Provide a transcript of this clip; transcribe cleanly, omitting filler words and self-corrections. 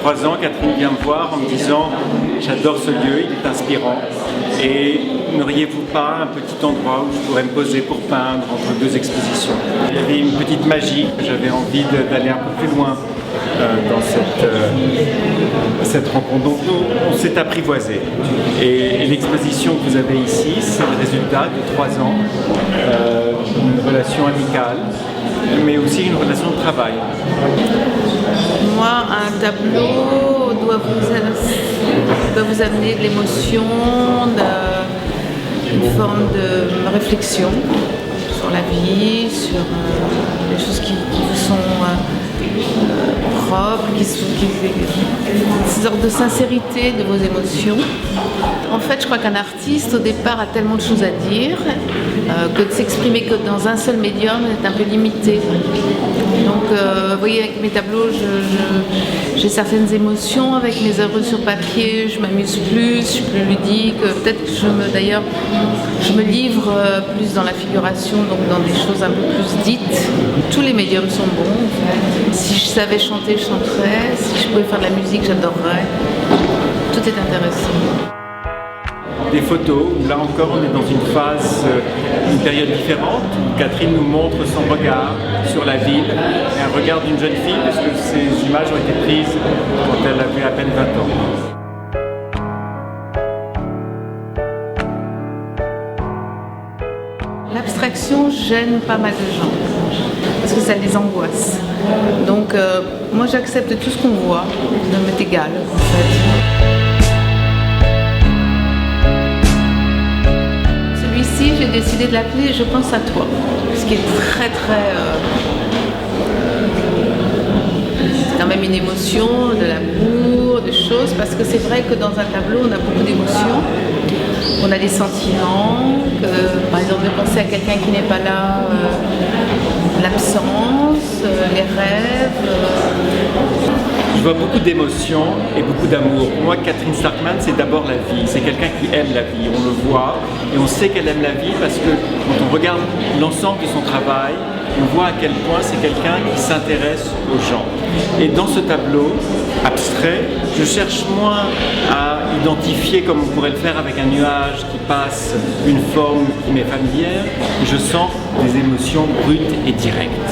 3 ans, Catherine vient me voir en me disant « J'adore ce lieu, il est inspirant. Et n'auriez-vous pas un petit endroit où je pourrais me poser pour peindre entre 2 expositions ?» Il y avait une petite magie, j'avais envie d'aller un peu plus loin dans cette rencontre. Donc on s'est apprivoisé. Et l'exposition que vous avez ici, c'est le résultat de 3 ans, une relation amicale, mais aussi une relation de travail. Moi, un tableau doit vous amener de l'émotion, une forme de réflexion sur la vie, sur les choses qui vous sont propres, une sorte de sincérité de vos émotions. En fait, je crois qu'un artiste, au départ, a tellement de choses à dire que de s'exprimer que dans un seul médium est un peu limité. Donc, vous voyez, avec mes tableaux, j'ai certaines émotions. Avec mes œuvres sur papier, je m'amuse plus, je suis plus ludique. Peut-être que je me livre plus dans la figuration, donc dans des choses un peu plus dites. Tous les médiums sont bons, en fait. Si je savais chanter, je chanterais. Si je pouvais faire de la musique, j'adorerais. Tout est intéressant. Des photos, où là encore on est dans une phase, une période différente, où Catherine nous montre son regard sur la ville, et un regard d'une jeune fille, parce que ces images ont été prises quand elle avait à peine 20 ans. L'abstraction gêne pas mal de gens, parce que ça les angoisse. Donc moi j'accepte tout ce qu'on voit, ça m'est égal en fait. Celui-ci, j'ai décidé de l'appeler « Je pense à toi », ce qui est très c'est quand même une émotion, de l'amour, des choses, parce que c'est vrai que dans un tableau, on a beaucoup d'émotions, on a des sentiments, par exemple de penser à quelqu'un qui n'est pas là, l'absence, les rêves. Je vois beaucoup d'émotions et beaucoup d'amour. Pour moi, Catherine Starkman, c'est d'abord la vie. C'est quelqu'un qui aime la vie. On le voit et on sait qu'elle aime la vie parce que quand on regarde l'ensemble de son travail, on voit à quel point c'est quelqu'un qui s'intéresse aux gens. Et dans ce tableau abstrait, je cherche moins à identifier comme on pourrait le faire avec un nuage qui passe une forme qui m'est familière. Je sens des émotions brutes et directes.